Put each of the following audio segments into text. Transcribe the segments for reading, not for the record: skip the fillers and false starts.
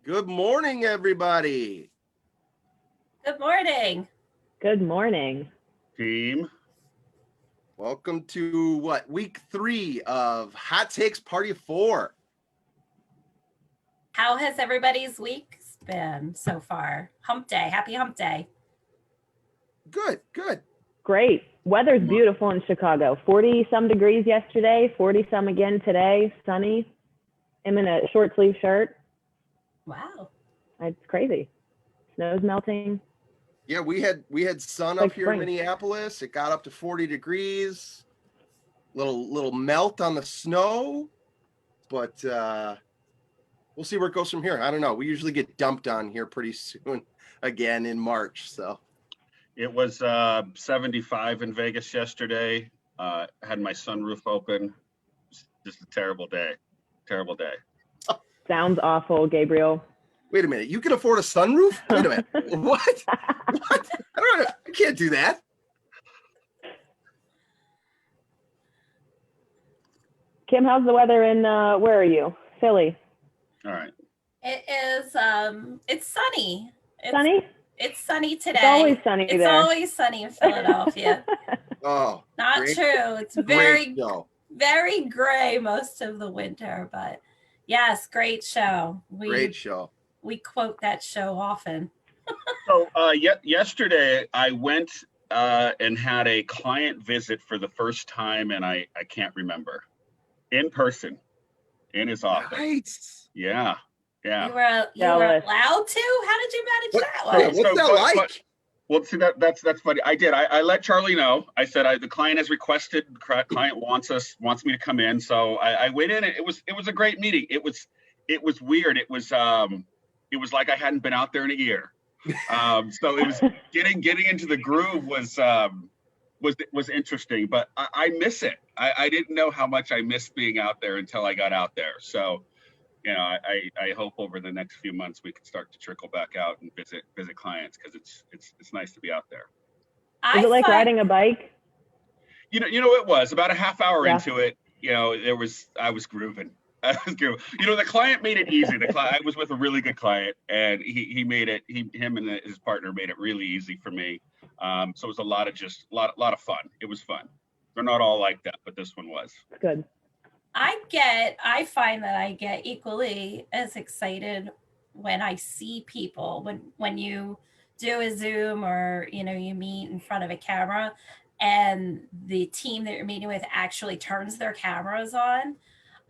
Good morning, everybody. Good morning. Good morning. Team. Welcome to week 3 of Hot Takes Party 4. How has everybody's week been so far? Hump day. Happy hump day. Good. Great. Weather's beautiful in Chicago. 40-some degrees yesterday, 40-some again today, sunny. I'm in a short sleeve shirt. Wow. It's crazy. Snow's melting. Yeah, we had sun up here in Minneapolis. It got up to 40 degrees. Little melt on the snow, but we'll see where it goes from here. I don't know. We usually get dumped on here pretty soon again in March. So it was 75 in Vegas yesterday. Had my sunroof open. Just a terrible day. Sounds awful, Gabriel. wait a minute. You can afford a sunroof? Wait a minute. What? What? I don't know. I can't do that. Kim, how's the weather in, where are you? Philly. All right. It is it's sunny. Sunny? It's sunny today. It's always sunny It's there. always sunny in Philadelphia. Oh, Not great. true. It's Great show. very gray most of the winter, but yes, great show. Great show. We quote that show often. So yesterday I went and had a client visit for the first time, and I can't remember, in person, in his office. Nice. Yeah. You were allowed to? How did you manage that one? What's that like? Well, see, that's funny. I did. I let Charlie know. I said the client has requested. Client wants me to come in. So I went in, and it was a great meeting. It was weird. It was like I hadn't been out there in a year. So it was getting into the groove was interesting. But I miss it. I didn't know how much I missed being out there until I got out there. So, you know, I hope over the next few months we can start to trickle back out and visit clients, because it's nice to be out there. Is it like riding a bike? You know, it was about a half hour into it. You know, I was grooving. You know, the client made it easy. I was with a really good client, and him and his partner made it really easy for me. So it was a lot of fun. It was fun. They're not all like that, but this one was. Good. I find that I get equally as excited when I see people, when you do a Zoom or, you know, you meet in front of a camera and the team that you're meeting with actually turns their cameras on.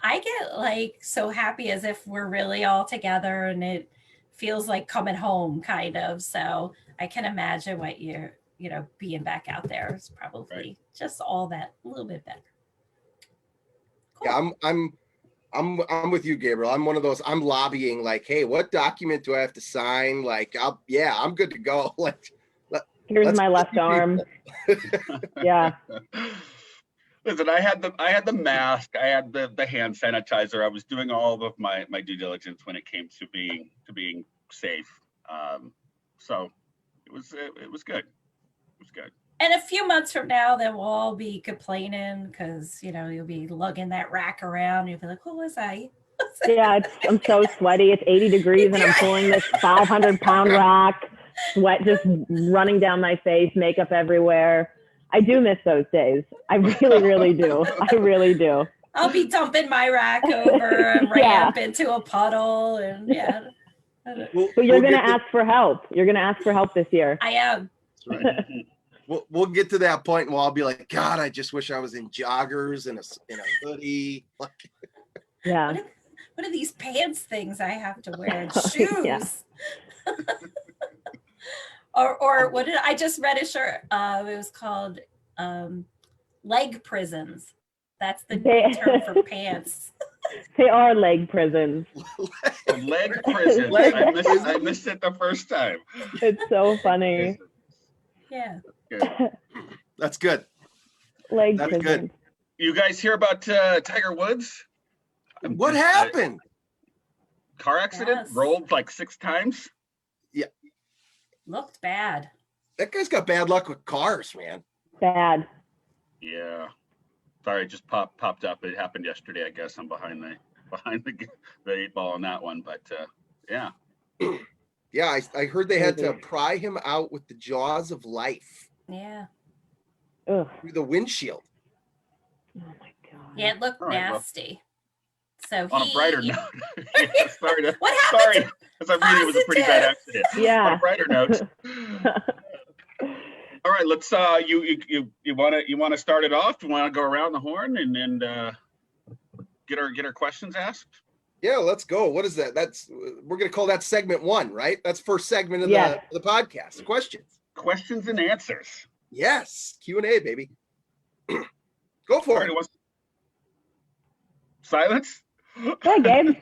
I get like so happy, as if we're really all together and it feels like coming home kind of. So I can imagine what being back out there is probably just all that a little bit better. Cool. Yeah, I'm with you, Gabriel. I'm one of those. I'm lobbying like, hey, what document do I have to sign? Like, I'm good to go. Like, here's my left arm. Yeah. Listen, I had the mask, I had the hand sanitizer. I was doing all of my due diligence when it came to being safe. So it was good. It was good. And a few months from now, then we'll all be complaining because, you know, you'll be lugging that rack around. You'll be like, who was I? Yeah, I'm so sweaty. It's 80 degrees and I'm pulling this 500-pound rack, sweat just running down my face, makeup everywhere. I do miss those days. I really, really do. I really do. I'll be dumping my rack over a ramp into a puddle. And But you're going to ask for help. You're going to ask for help this year. I am. That's right. We'll get to that point and I'll be like, God, I just wish I was in joggers and in a hoodie. Yeah. What are these pants things I have to wear? And shoes. Yeah. Or what did I just read a shirt? It was called leg prisons. That's the term for pants. They are leg prisons. Leg prisons. I missed it the first time. It's so funny. Yeah. Good. That's good. That's good. You guys hear about Tiger Woods? What happened? Car accident? Yes. Rolled like 6 times? Yeah. Looked bad. That guy's got bad luck with cars, man. Bad. Yeah. Sorry, it just popped up. It happened yesterday, I guess. I'm behind the 8 ball on that one, but yeah. Yeah, I heard they had to Crazy. pry him out with the jaws of life Yeah. Ugh. through the windshield. Oh my god. Yeah, it looked All right, well, nasty. So on a brighter he, note, sorry, what happened sorry, to as I'm reading, it was a pretty bad positive? accident. On a Yeah. brighter note. All right, let's you want to start it off? You want to go around the horn and get our questions asked? Yeah, let's go. What is that? We're gonna call that segment 1, right? That's first segment of Yes. the podcast. Questions. Questions and answers. Yes, Q&A, baby. Go for All right, it. who wants- Silence. Hi, Gabe.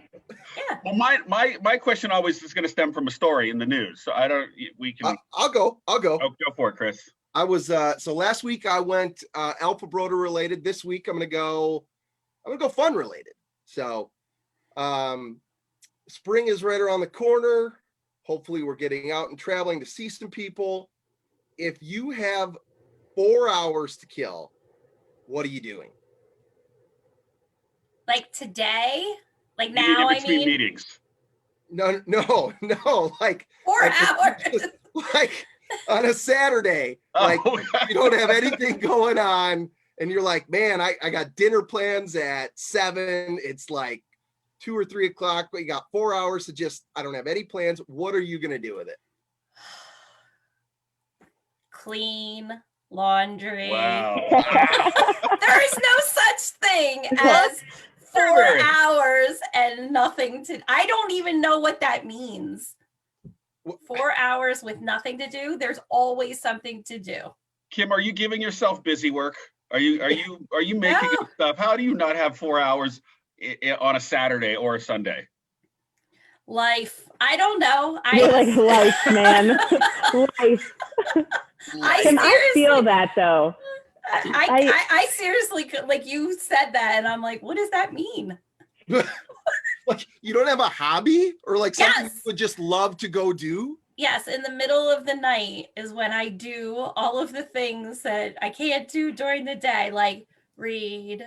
Yeah. Well, my question always is going to stem from a story in the news, so I don't. We can. I'll go. Oh, go for it, Chris. I was so last week I went Alpha Broder related. This week I'm gonna go fun related. So spring is right around the corner. Hopefully we're getting out and traveling to see some people. If you have 4 hours to kill, what are you doing? Like today? Like You now, need in I between mean, meetings. No, like 4 like, hours. like on a Saturday, like Oh, you don't have anything going on and you're like, man, I got dinner plans at 7. It's like 2 or 3 o'clock, but you got 4 hours to I don't have any plans. What are you going to do with it? Clean laundry. wow. There is no such thing as 4 Sure. hours and nothing to. I don't even know what that means. 4 hours with nothing to do. There's always something to do. Kim, are you giving yourself busy work? Are you making No. up stuff? How do you not have 4 hours on a Saturday or a Sunday? Life. I don't know. You're like life, man. Life. Can I feel that though? I seriously could, like, you said that and I'm like, what does that mean? Like you don't have a hobby or like something Yes. you would just love to go do? Yes, in the middle of the night is when I do all of the things that I can't do during the day, like read.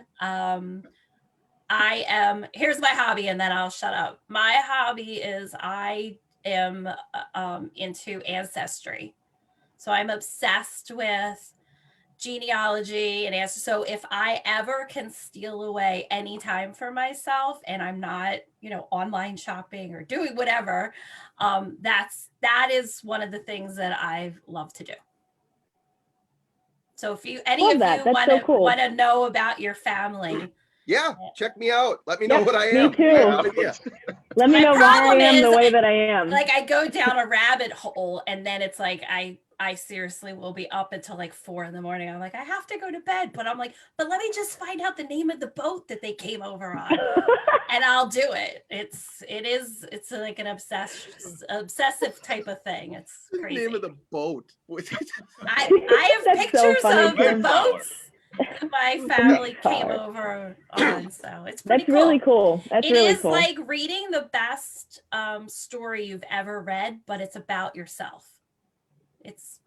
Here's my hobby and then I'll shut up. My hobby is I am into ancestry. So I'm obsessed with genealogy and ancestry. So if I ever can steal away any time for myself and I'm not, online shopping or doing whatever, that is one of the things that I love to do. So if any Love of that. you That's want so to cool. want to know about your family, Yeah, check me out. Let me know Yep, what I me am. too. I have no idea. Let me My know why I problem am the is, way that I am. like I go down a rabbit hole and then it's like I seriously will be up until like 4 a.m. I'm like, I have to go to bed, but I'm like, but let me just find out the name of the boat that they came over on and I'll do it. It's like an obsessive type of thing. It's The crazy. name of the boat. I have That's so pictures funny, of the Kim. boats that my family came Sorry. over on, so it's pretty That's cool. really cool. That's It really is cool. like reading the best story you've ever read, but it's about yourself. It's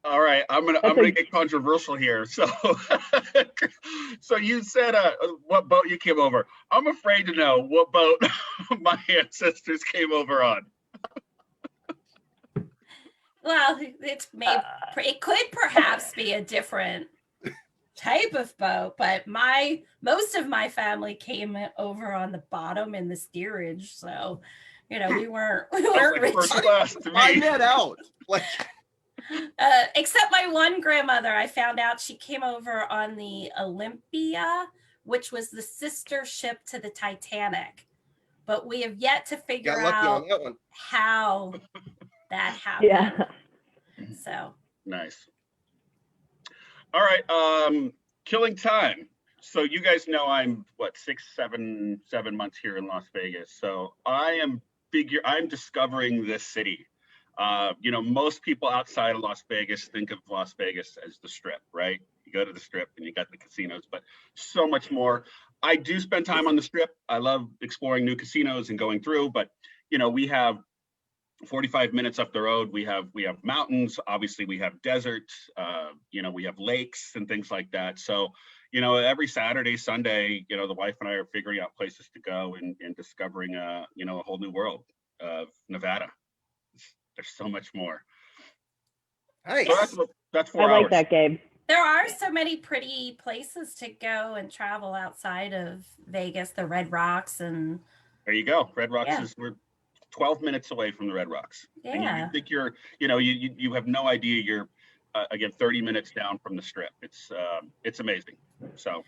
All right, I'm gonna get controversial here. So, so you said what boat you came over. I'm afraid to know what boat my ancestors came over on. well, it's maybe it could perhaps be a different type of boat, but most of my family came over on the bottom in the steerage, so we weren't Sounds like rich. first class to Find me. that out. Like Except my one grandmother, I found out she came over on the Olympia, which was the sister ship to the Titanic. But we have yet to figure got lucky out on that one. how that happened. Yeah. So Nice. All right, killing time. So you guys know I'm 7 months here in Las Vegas. So I'm discovering this city. Most people outside of Las Vegas think of Las Vegas as the Strip, right? You go to the Strip and you got the casinos, but so much more. I do spend time on the Strip. I love exploring new casinos and going through, but we have 45 minutes up the road. We have mountains. Obviously, we have deserts. We have lakes and things like that. So, every Saturday, Sunday, the wife and I are figuring out places to go and discovering a whole new world. of Nevada. There's so much more. Nice. So that's 4 I hours. like that, Gabe. There are so many pretty places to go and travel outside of Vegas, the Red Rocks, and There you go. Red Rocks Yeah. we're 12 minutes away from the Red Rocks. And yeah. you think you have no idea you're, again, 30 minutes down from the strip. It's amazing. So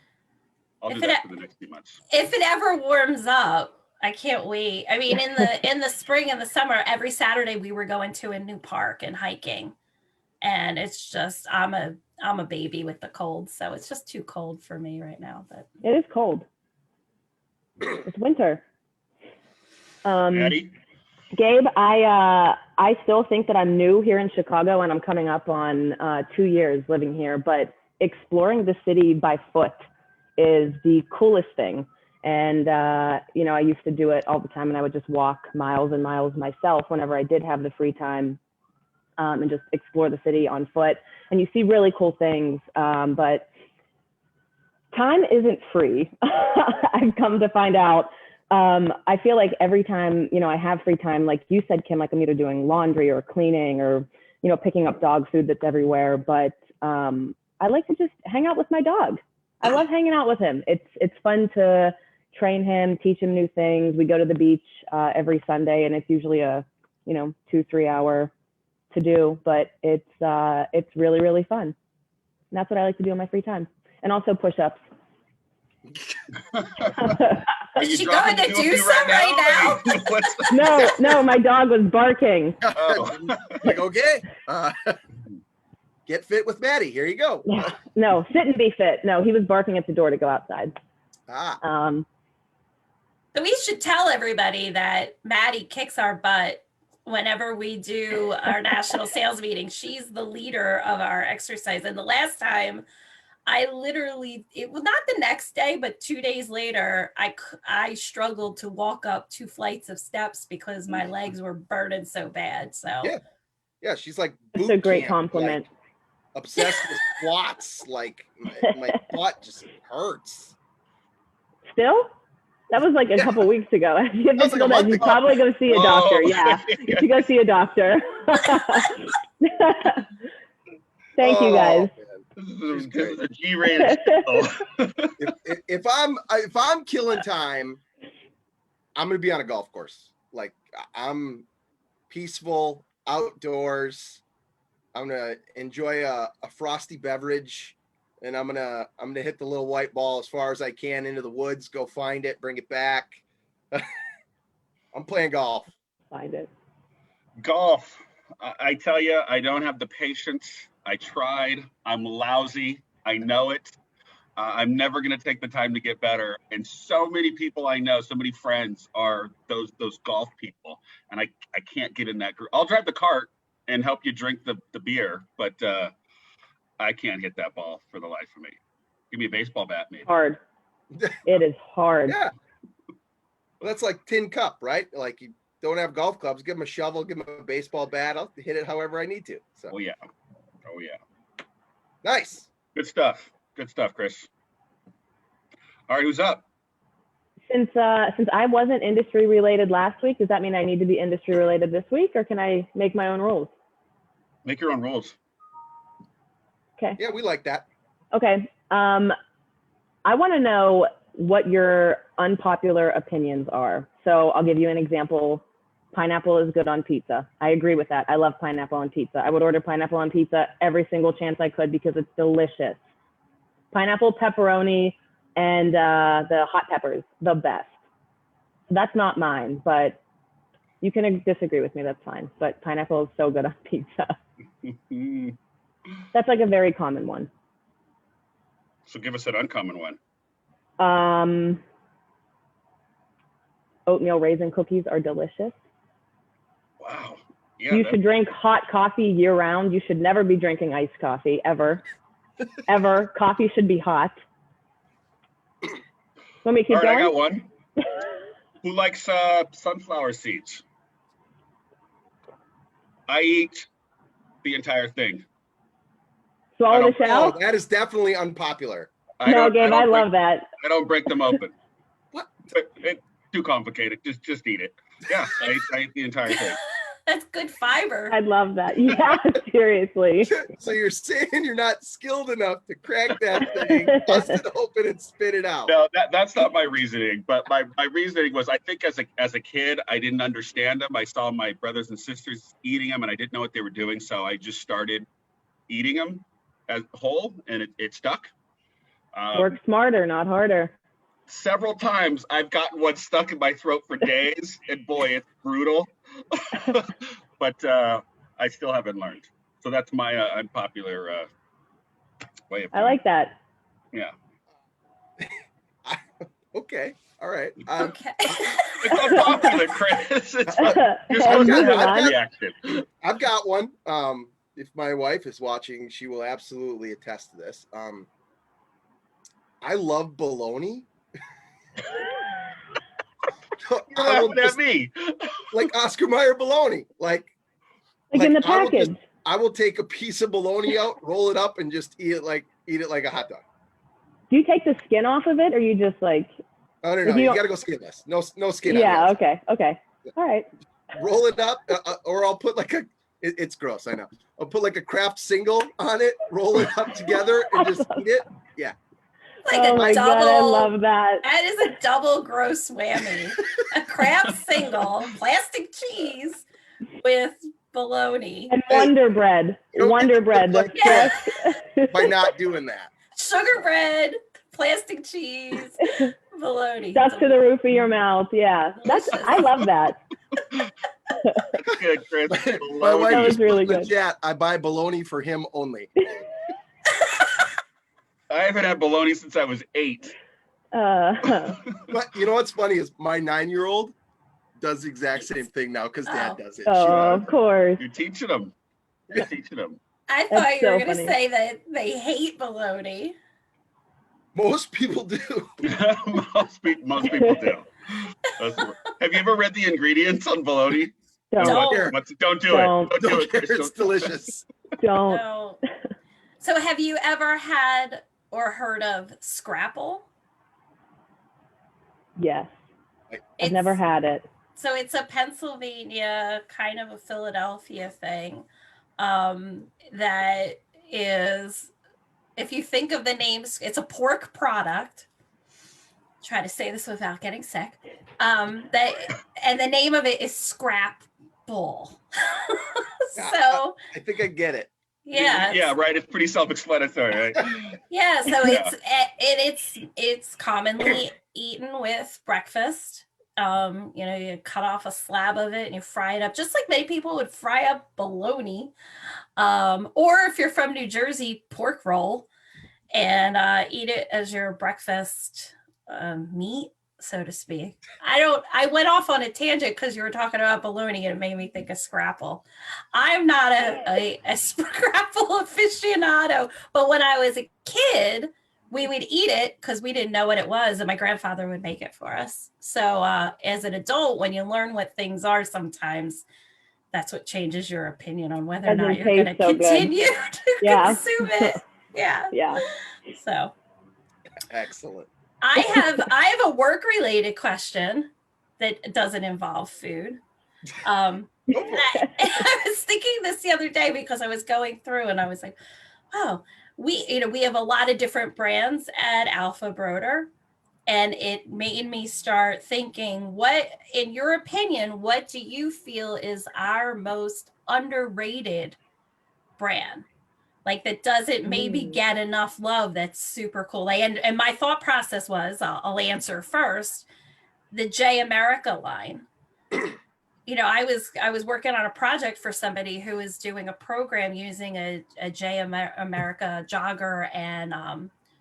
I'll do that for the next few months. If it ever warms up, I can't wait. I mean, in the spring and the summer, every Saturday we were going to a new park and hiking. And it's just I'm a baby with the cold, so it's just too cold for me right now. But It is cold. It's winter. Maddie? Gabe, I still think that I'm new here in Chicago, and I'm coming up on 2 years living here. But exploring the city by foot is the coolest thing. And you know, I used to do it all the time, and I would just walk miles and miles myself whenever I did have the free time, and just explore the city on foot. And you see really cool things, but time isn't free. I've come to find out. I feel like every time, you know, I have free time, like you said, Kim, like I'm either doing laundry or cleaning or, you know, picking up dog food that's everywhere. But I like to just hang out with my dog. I love hanging out with him. It's fun to train him, teach him new things. We go to the beach every Sunday, and it's usually a, you know, 2-3 hour to do, but it's really, really fun. And that's what I like to do in my free time. And also push-ups. Are you Is she dropping going to the do doofy some right now? No, my dog was barking. Oh. Like, okay, get fit with Maddie. Here you go. Yeah, no, sit and be fit. No, he was barking at the door to go outside. So we should tell everybody that Maddie kicks our butt whenever we do our national sales meeting. She's the leader of our exercise. And the last time I literally, it was not the next day, but 2 days later, I struggled to walk up 2 flights of steps because my legs were burning so bad. So Yeah, she's like That's boot a great camp, compliment. like, obsessed with squats. Like my butt just hurts. Still? That was like a couple weeks ago. was like a month You ago. probably go see a doctor. Yeah, you should go see a doctor. Thank you, guys. This is a G-rated show. If I'm killing time, I'm gonna be on a golf course. Like I'm peaceful outdoors. I'm gonna enjoy a frosty beverage, and I'm gonna hit the little white ball as far as I can into the woods. Go find it, bring it back. I'm playing golf. Find it. Golf. I tell you, I don't have the patience. I tried. I'm lousy. I know it. I'm never going to take the time to get better. And so many people I know, so many friends are those golf people. And I can't get in that group. I'll drive the cart and help you drink the beer, but I can't hit that ball for the life of me. Give me a baseball bat, maybe. Hard. It is hard. Yeah. Well, that's like tin cup, right? Like you don't have golf clubs. Give them a shovel. Give them a baseball bat. I'll hit it however I need to. So Oh yeah. nice. Good stuff, Chris. All right, who's up? Since I wasn't industry related last week, does that mean I need to be industry related this week, or can I make my own rules? Make your own rules. Okay. Yeah, we like that. Okay. I want to know what your unpopular opinions are. So I'll give you an example. Pineapple is good on pizza. I agree with that. I love pineapple on pizza. I would order pineapple on pizza every single chance I could because it's delicious. Pineapple, pepperoni, and the hot peppers, the best. That's not mine, but you can disagree with me. That's fine. But pineapple is so good on pizza. That's like a very common one. So give us an uncommon one. Oatmeal raisin cookies are delicious. Wow. Yeah. You should drink hot coffee year round. You should never be drinking iced coffee ever. Ever. Coffee should be hot. Want me to keep All right, going? I got one. Who likes sunflower seeds? I eat the entire thing. Swallow the Oh, shell? that is definitely unpopular. No, Gabe, I love that. I don't break them open. What? too complicated. Just eat it. Yeah, I ate the entire thing. That's good fiber. I love that. Yeah, seriously. So you're saying you're not skilled enough to crack that thing, bust it open, and spit it out. No, that's not my reasoning. But my reasoning was, I think as a kid, I didn't understand them. I saw my brothers and sisters eating them, and I didn't know what they were doing. So I just started eating them as whole, and it stuck. Work smarter, not harder. Several times I've gotten one stuck in my throat for days, and boy, it's brutal. But I still haven't learned. So that's my unpopular way of. I like that. Yeah. Okay. All right. Okay. It's unpopular, Chris. It's just Moving on. reaction. I've got one. If my wife is watching, she will absolutely attest to this. I love bologna. You're I will laughing at just- me. like Oscar Mayer bologna. Like In the I will just- package. I will take a piece of bologna out, roll it up, and just eat it like a hot dog. Do you take the skin off of it, or you just like? Oh, no, If no, you you don't- got to go skinless. No skin. on Yeah. the Okay. Okay. All right. outside. Roll it up, or I'll put like it's gross. I know. I'll put like a Kraft single on it, roll it up together, and just eat it. Like Oh a my double. god, I love that. That is a double gross whammy. A Kraft single, plastic cheese with bologna, And Hey, Wonder Bread. you don't Wonder get to Bread. look The like by not doing that. sugar bread, plastic cheese, bologna. stuff to the roof of your mouth. Yeah. I love that. That's good, Chris. My wife That was just put really in the good. chat, I buy bologna for him only. I haven't had bologna since I was 8. But you know what's funny is my 9-year-old does the exact same thing now because Dad Oh. does it. Of course. You're teaching them. You're teaching them. I thought That's you were so going to funny. say that they hate bologna. Most people do. most people do. Have you ever read the ingredients on bologna? Don't. Don't. Don't do Don't. it. Don't do Don't it, care, Chris. it's delicious. Don't. No. So, have you ever had or heard of Scrapple? Yes. I've It's- never had it. So it's a Pennsylvania, kind of a Philadelphia thing. That is, if you think of the names, it's a pork product. Try to say this without getting sick. And the name of it is Scrapple. So I think I get it. yeah, Yeah, right. It's pretty self-explanatory, right? yeah. So Yeah. it's commonly eaten with breakfast. You cut off a slab of it and you fry it up, just like many people would fry up bologna. Or if you're from New Jersey, pork roll, and eat it as your breakfast meat, so to speak. I went off on a tangent because you were talking about bologna and it made me think of Scrapple. I'm not a Scrapple aficionado, but when I was a kid, we would eat it because we didn't know what it was, and my grandfather would make it for us. So as an adult, when you learn what things are, sometimes that's what changes your opinion on whether or Doesn't not you're going to taste so good. continue to Yeah. consume it. Yeah. Yeah. So Excellent. I have a work related question that doesn't involve food. Go for it. I was thinking this the other day because I was going through and I was like, oh, we have a lot of different brands at Alpha Broder, and it made me start thinking, what, in your opinion, what do you feel is our most underrated brand? Like that doesn't maybe get enough love, that's super cool. And my thought process was, I'll answer first, the J America line. I was working on a project for somebody who was doing a program using a J America jogger and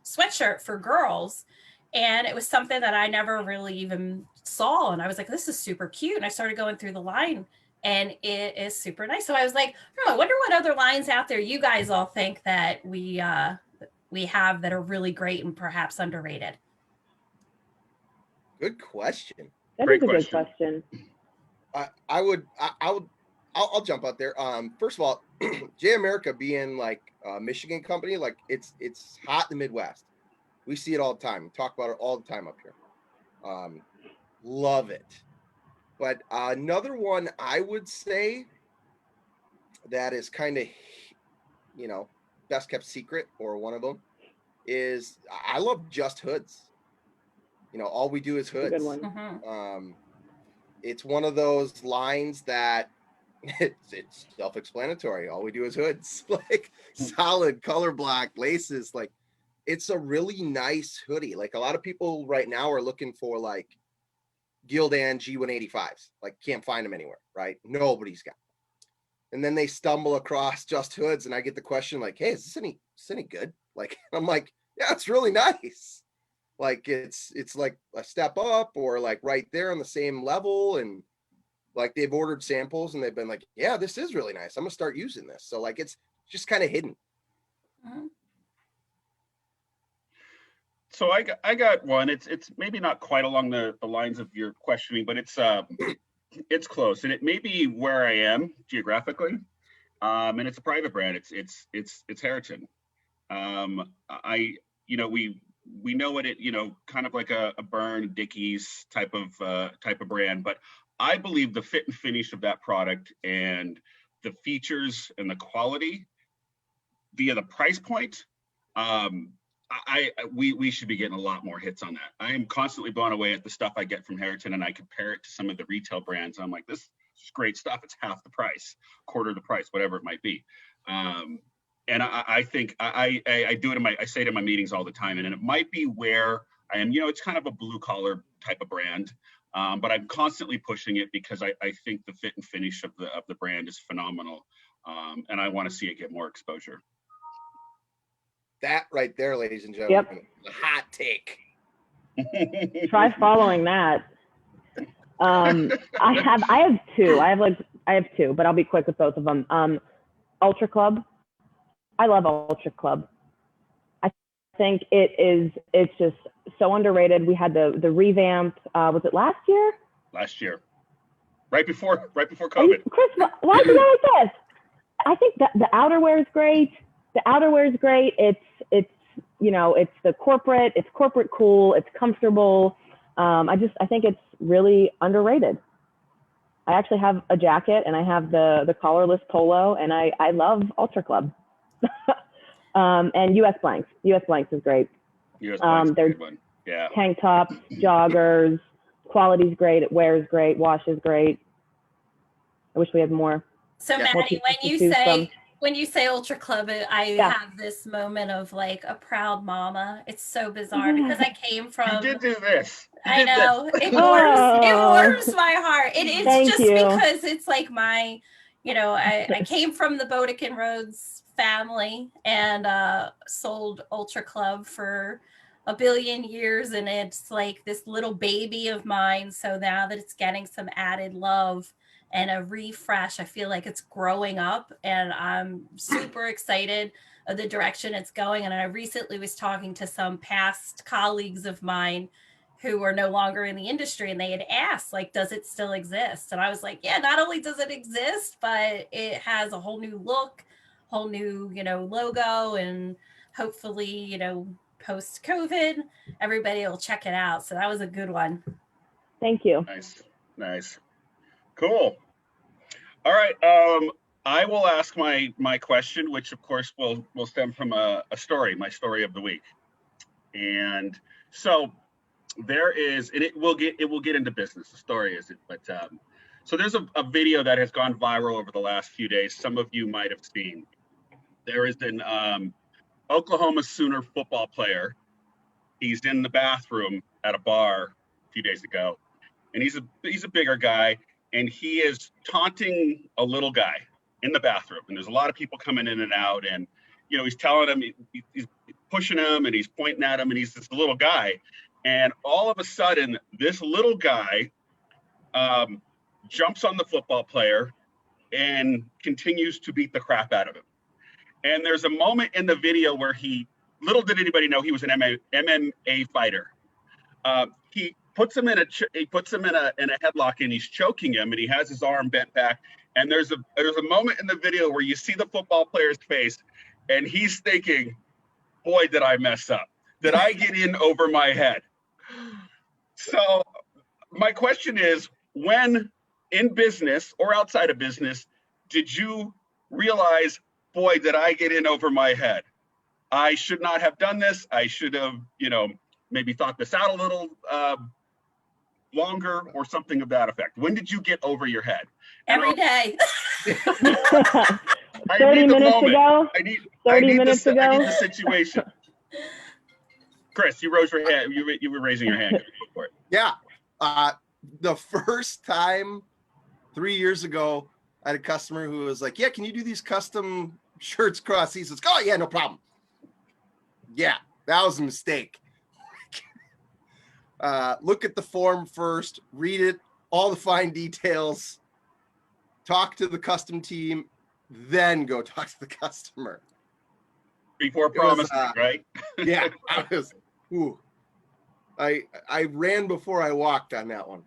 sweatshirt for girls. And it was something that I never really even saw. And I was like, this is super cute. And I started going through the line and it is super nice. So I was like, I wonder what other lines out there you guys all think that we have that are really great and perhaps underrated. Good question. That Great is a good question. question. I'll jump out there. First of all, J America being like a Michigan company, like it's hot in the Midwest. We see it all the time. We talk about it all the time up here. Love it. But another one I would say that is kind of, best kept secret, or one of them, is I love Just Hoods. All we do is hoods. Good one. Mhm. It's one of those lines that it's self-explanatory. All we do is hoods, like solid color black laces. Like, it's a really nice hoodie. Like, a lot of people right now are looking for like Gildan G185s, like can't find them anywhere, right? Nobody's got them. And then they stumble across Just Hoods, and I get the question like, hey, is this any good? Like, I'm like, yeah, it's really nice. Like, it's like a step up, or like right there on the same level. And like, they've ordered samples and they've been like, yeah, this is really nice, I'm gonna start using this. So like, it's just kind of hidden. Mhm. So I got one. It's maybe not quite along the lines of your questioning, but it's close, and it may be where I am geographically. And it's a private brand. It's Heriton. We know what it, kind of like a Burn Dickies type of brand, but I believe the fit and finish of that product and the features and the quality via the price point, we should be getting a lot more hits on that. I am constantly blown away at the stuff I get from Heriton, and I compare it to some of the retail brands. I'm like, this is great stuff. It's half the price, quarter the price, whatever it might be. And I think I do it I say it in my meetings all the time, and it might be where I am. It's kind of a blue collar type of brand, but I'm constantly pushing it because I think the fit and finish of the brand is phenomenal, and I want to see it get more exposure. That right there, ladies and gentlemen, the hot take. Try following that. I have two. I have two, but I'll be quick with both of them. Ultra Club. I love Ultra Club. I think it's just so underrated. We had the revamp. Was it last year? Last year, right before COVID. Chris, why is it like this? I think that the outerwear is great. It's the corporate. It's corporate cool. It's comfortable. I think it's really underrated. I actually have a jacket, and I have the collarless polo, and I love Ultra Club. And US Blanks. US Blanks is great. US Blanks is a they're good one. Yeah. Tank tops, joggers. Quality's great. It wears great. Wash is great. I wish we had more. So Yeah. Maddie, when you say Ultra Club, I have this moment of like a proud mama. It's so bizarre because I came from. You did do this. I know it warms my heart. It's just you. because it's like my, I came from the Bodekin Roads family and sold Ultra Club for a billion years, and it's like this little baby of mine. So now that it's getting some added love and a refresh, I feel like it's growing up, and I'm super excited of the direction it's going. And I recently was talking to some past colleagues of mine who are no longer in the industry, and they had asked, like, does it still exist? And I was like, yeah, not only does it exist, but it has a whole new look, whole new, logo, and hopefully, post COVID, everybody will check it out. So that was a good one. Thank you. Nice. Cool. All right. I will ask my question, which of course will stem from a story, my story of the week. And so there is, and it will get into business. The story isn't, but so there's a video that has gone viral over the last few days. Some of you might have seen. There is an Oklahoma Sooner football player. He's in the bathroom at a bar a few days ago, and he's a bigger guy, and he is taunting a little guy in the bathroom. And there's a lot of people coming in and out, and he's telling him, he's pushing him, and he's pointing at him, and he's this little guy. And all of a sudden, this little guy jumps on the football player and continues to beat the crap out of him. And there's a moment in the video where little did anybody know he was an MMA fighter. He puts him in a headlock, and he's choking him, and he has his arm bent back. And there's a moment in the video where you see the football player's face, and he's thinking, boy, did I mess up. Did I get in over my head? So my question is, when in business or outside of business, did you realize, boy, did I get in over my head? I should not have done this. I should have, maybe thought this out a little longer or something of that effect. When did you get over your head? Every day. 30 minutes ago. I need 30 minutes ago. I need the situation. Chris, you rose your hand. You were raising your hand. Go for it. Yeah. The first time 3 years ago, I had a customer who was like, yeah, can you do these custom shirts cross seasons? Oh, yeah, no problem. Yeah, that was a mistake. Look at the form first, read it, all the fine details, talk to the custom team, then go talk to the customer. Before promising, right? Yeah, I ran before I walked on that one.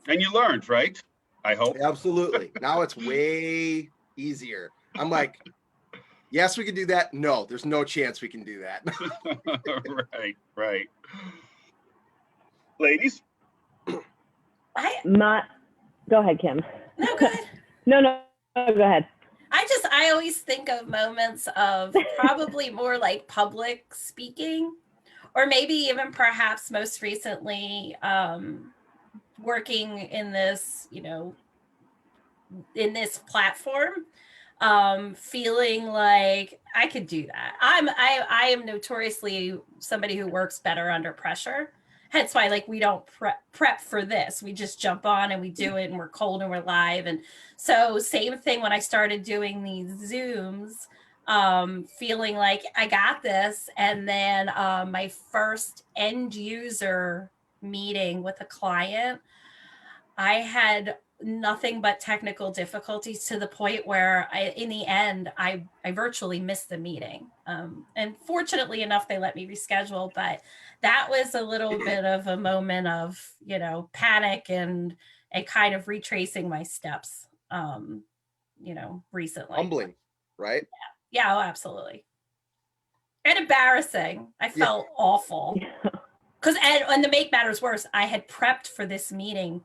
And you learned, right? I hope. Absolutely. Now it's way easier. I'm like, yes, we can do that. No, there's no chance we can do that. Right. Ladies? Go ahead, Kim. No, go ahead. No, go ahead. I always think of moments of probably more like public speaking, or maybe even perhaps most recently working in this, in this platform, feeling like I could do that. I am notoriously somebody who works better under pressure. Hence why, like, we don't prep for this. We just jump on and we do it, and we're cold and we're live. And so same thing when I started doing these Zooms, feeling like I got this. And then my first end user meeting with a client, I had nothing but technical difficulties to the point where in the end, I virtually missed the meeting. And fortunately enough, they let me reschedule, but that was a little bit of a moment of, panic and kind of retracing my steps, recently. Humbling, right? Yeah, oh, absolutely. And embarrassing. I felt awful. And to make matters worse, I had prepped for this meeting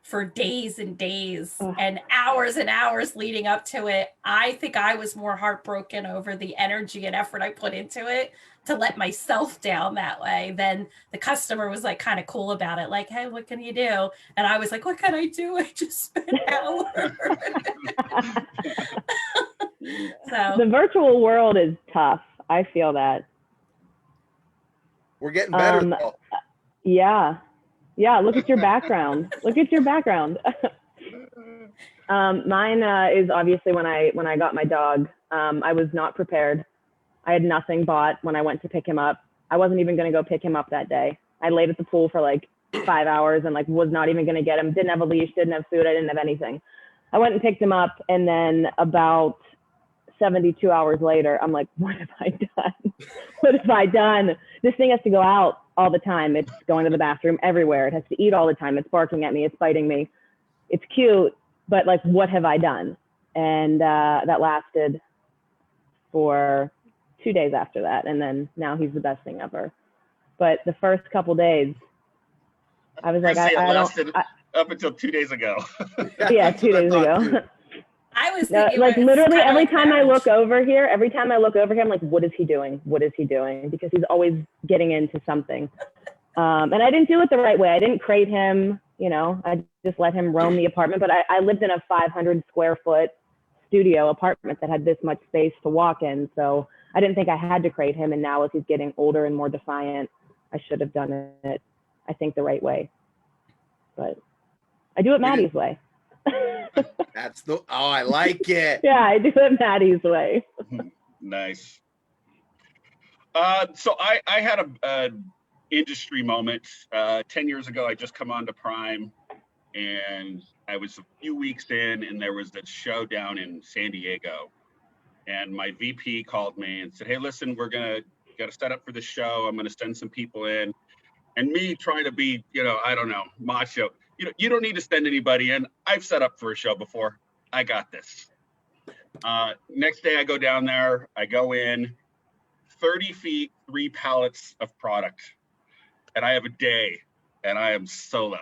for days and days and hours leading up to it. I think I was more heartbroken over the energy and effort I put into it to let myself down that way. Then the customer was like kind of cool about it. Like, hey, what can you do? And I was like, what can I do? I just spent an hour. So the virtual world is tough. I feel that. We're getting better. Yeah, look at your background. Mine is obviously when I got my dog. I was not prepared. I had nothing bought when I went to pick him up. I wasn't even going to go pick him up that day. I laid at the pool for like 5 hours and was not even going to get him. Didn't have a leash, didn't have food, I didn't have anything. I went and picked him up, and then about 72 hours later, I'm like, what have I done? What have I done? This thing has to go out all the time. It's going to the bathroom everywhere. It has to eat all the time. It's barking at me. It's biting me. It's cute, but like, what have I done? And that lasted for 2 days after that. And then now he's the best thing ever. But the first couple days, I was like, up until 2 days ago. Yeah, 2 days ago. I was like literally every time I look over here, I'm like, what is he doing? What is he doing? Because he's always getting into something. And I didn't do it the right way. I didn't crate him, I just let him roam the apartment. But I lived in a 500 square foot studio apartment that had this much space to walk in. So I didn't think I had to crate him. And now as he's getting older and more defiant, I should have done it, I think, the right way. But I do it Maddie's way. I like it. Yeah, I do it Maddie's way. Nice. So I had a industry moment 10 years ago. I just come on to Prime, and I was a few weeks in, and there was a show down in San Diego, and my VP called me and said, hey, listen, got to set up for the show. I'm gonna send some people in. And me trying to be, I don't know, macho. You don't need to send anybody in. I've set up for a show before. I got this. Next day I go down there. I go in, 30 feet, 3 pallets of product. And I have a day and I am solo.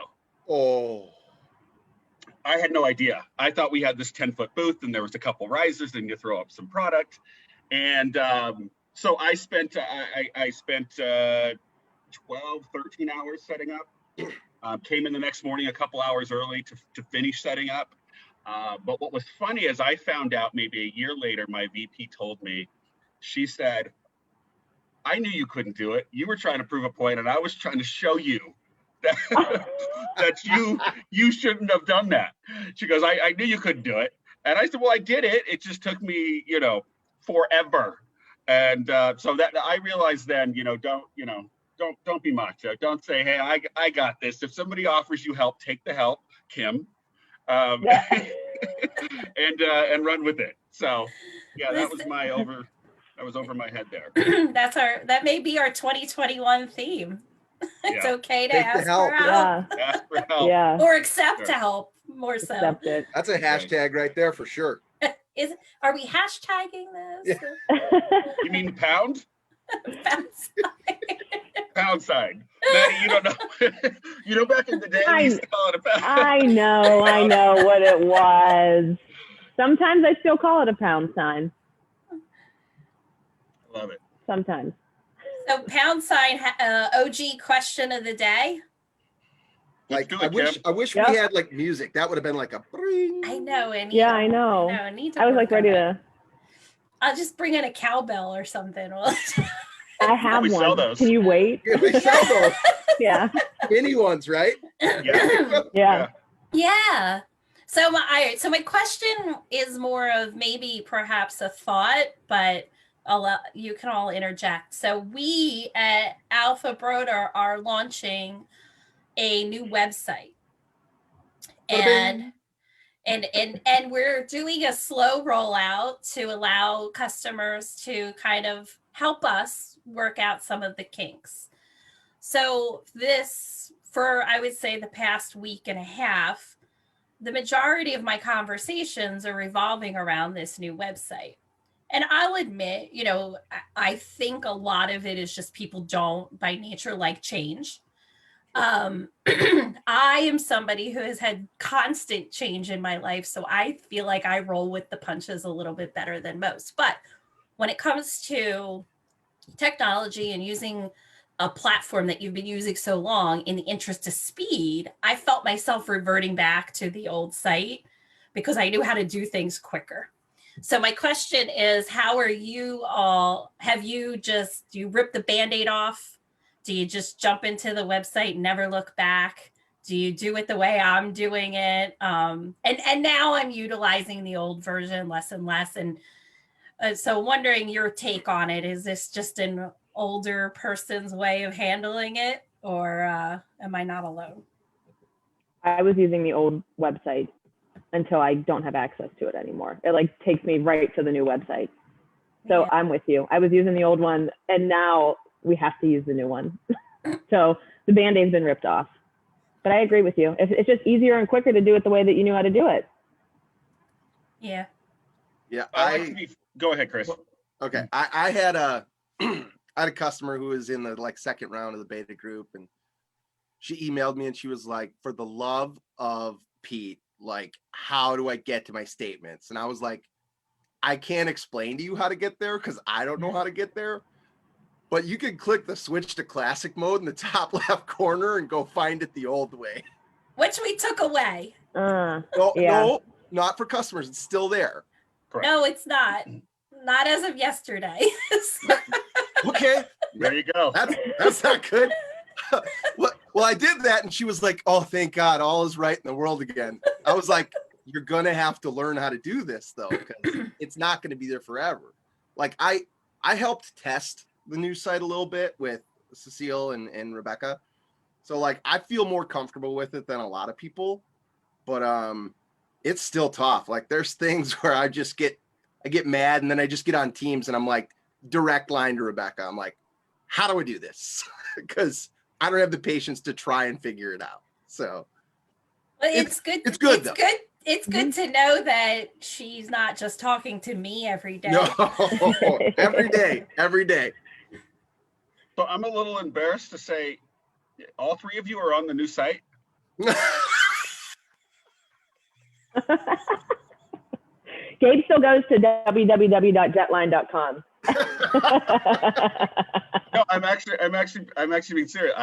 Oh, I had no idea. I thought we had this 10-foot booth and there was a couple risers and you throw up some product. And so I spent 12, 13 hours setting up. Came in the next morning a couple hours early to finish setting up. But what was funny is I found out maybe a year later, my VP told me, she said, I knew you couldn't do it. You were trying to prove a point and I was trying to show you that you shouldn't have done that. She goes, I knew you couldn't do it. And I said, well, I did it. It just took me, forever. And so that I realized then, don't be macho. Don't say, hey, I got this. If somebody offers you help, take the help, Kim, and run with it. So yeah, that was over my head there. That may be our 2021 theme. It's Yeah. okay to Take the ask help. for help Yeah. Ask for help. Yeah. or accept Sure. help more so. Accept it. that's a hashtag right there for sure. Are we hashtagging this? You mean pound? That's- Pound sign. Maddie, you don't know. Back in the day, we used to call it a pound. I know what it was. Sometimes I still call it a pound sign. Love it. Sometimes. So pound sign OG question of the day. Let's Like do I it, wish Kim. I wish Yep. we had like music. That would have been like a bring. I know. Yeah, I know. I was like ready to. I'll just bring in a cowbell or something. I have we sell one. those. Can you wait? Yeah, they sell those Yeah. mini ones, right? Yeah. Yeah. Yeah. So my question is more of maybe perhaps a thought, but you can all interject. So we at Alpha Broder are launching a new website, and we're doing a slow rollout to allow customers to kind of help us work out some of the kinks. So I would say the past week and a half, the majority of my conversations are revolving around this new website. And I'll admit, I think a lot of it is just people don't by nature like change. I am somebody who has had constant change in my life, so I feel like I roll with the punches a little bit better than most. But when it comes to technology and using a platform that you've been using so long in the interest of speed, I felt myself reverting back to the old site because I knew how to do things quicker. So my question is, how are you all? Do you rip the Band-Aid off? Do you just jump into the website and never look back? Do you do it the way I'm doing it? And now I'm utilizing the old version less and less. And so wondering your take on it. Is this just an older person's way of handling it, or am I not alone? I was using the old website until I don't have access to it anymore. It takes me right to the new website. So Yeah. I'm with you. I was using the old one and now we have to use the new one. So the Band-Aid's been ripped off. But I agree with you. It's just easier and quicker to do it the way that you knew how to do it. Yeah. Yeah, Go ahead, Chris. okay. I had a I had a customer who was in the second round of the beta group, and she emailed me and she was like, for the love of Pete, how do I get to my statements? And I was like, I can't explain to you how to get there because I don't know how to get there. But you can click the switch to classic mode in the top left corner and go find it the old way. Which we took away. No, Yeah. no, not for customers. It's still there. Correct. No, it's not. Not as of yesterday. Okay, There you go. that's not good. Well, I did that, and she was like, "Oh, thank God, all is right in the world again." I was like, "You're gonna have to learn how to do this, though, because it's not going to be there forever." I helped test the new site a little bit with Cecile and Rebecca, so I feel more comfortable with it than a lot of people, but it's still tough. There's things where I get mad, and then I just get on Teams, and I'm like, direct line to Rebecca. I'm like, how do I do this? Because I don't have the patience to try and figure it out. So But it's good. it's good, It's though. good. It's good to know that she's not just talking to me every day. No, every day. So I'm a little embarrassed to say, All three of you are on the new site? Gabe still goes to www.jetline.com. No, I'm actually being serious.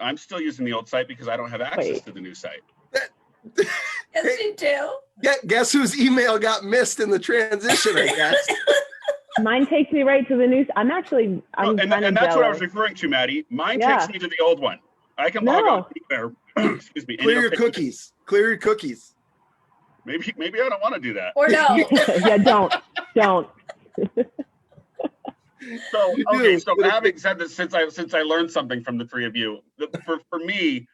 I'm still using the old site because I don't have access to the new site. Yes, you do. Guess whose email got missed in the transition, I guess. Mine takes me right to the news. I'm And kind of that's what I was jealous. referring to, Maddie. Mine Yeah. takes me to the old one. I can log on anywhere. Excuse me. and Clear it'll your take me to- cookies. Clear your cookies. Maybe I don't want to do that. Or no. Yeah, don't. So You okay, do. so having said this, since I learned something from the three of you, for me,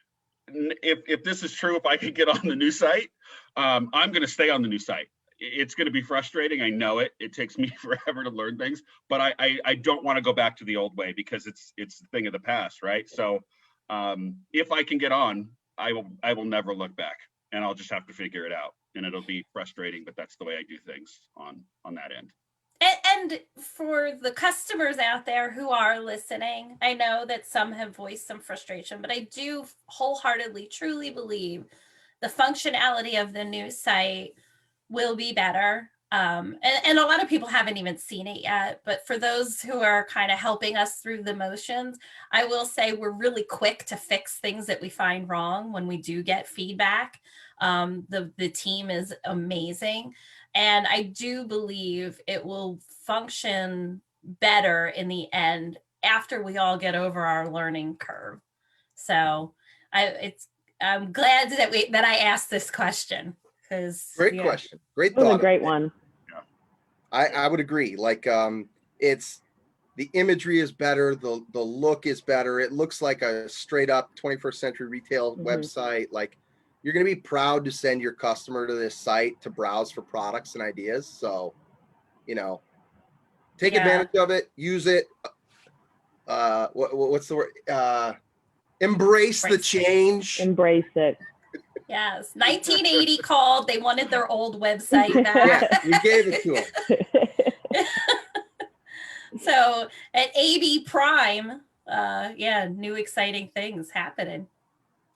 if this is true, if I could get on the new site, I'm going to stay on the new site. It's going to be frustrating. I know it. It takes me forever to learn things, but I don't want to go back to the old way because it's the thing of the past, right? So if I can get on, I will never look back, and I'll just have to figure it out, and it'll be frustrating, but that's the way I do things on that end. And for the customers out there who are listening, I know that some have voiced some frustration, but I do wholeheartedly, truly believe the functionality of the new site will be better. And a lot of people haven't even seen it yet, but for those who are kind of helping us through the motions, I will say we're really quick to fix things that we find wrong when we do get feedback. The team is amazing. And I do believe it will function better in the end after we all get over our learning curve. So I'm glad that I asked this question because Great question. Great That was thought. a great one. I would agree. Like it's the imagery is better, the look is better. It looks like a straight up 21st century retail website. Like you're going to be proud to send your customer to this site to browse for products and ideas. So, take advantage of it, use it. What's the word? Embrace the change. Embrace it. Yes, 1980 called. They wanted their old website back. Yeah, we gave it to them. So at AB Prime, new exciting things happening.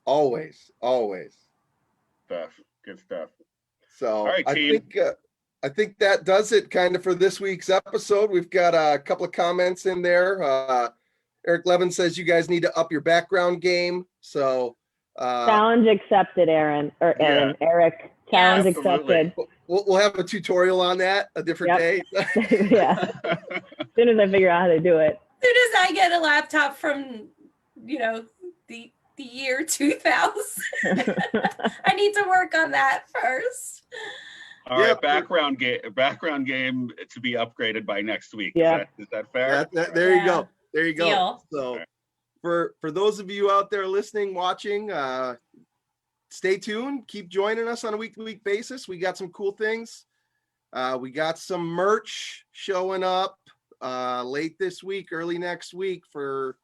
Always. Good stuff. So all right, team. I think that does it kind of for this week's episode. We've got a couple of comments in there. Eric Levin says you guys need to up your background game. So challenge accepted, Eric. Challenge accepted. We'll have a tutorial on that a different day. Yeah. As soon as I figure out how to do it. As soon as I get a laptop from, the year 2000, I need to work on that first. All right, background game to be upgraded by next week. Yeah. Is that fair? There you go. There you go. Deal. So for those of you out there listening, watching, stay tuned. Keep joining us on a week-to-week basis. We got some cool things. We got some merch showing up late this week, early next week for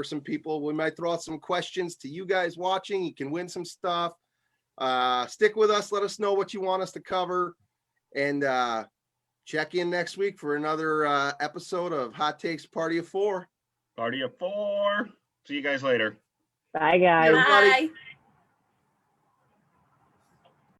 some people. We might throw out some questions to you guys watching. You can win some stuff. Stick with us. Let us know what you want us to cover, and check in next week for another episode of Hot Takes Party of 4. Party of 4. See you guys later. Bye, guys. Everybody. Bye.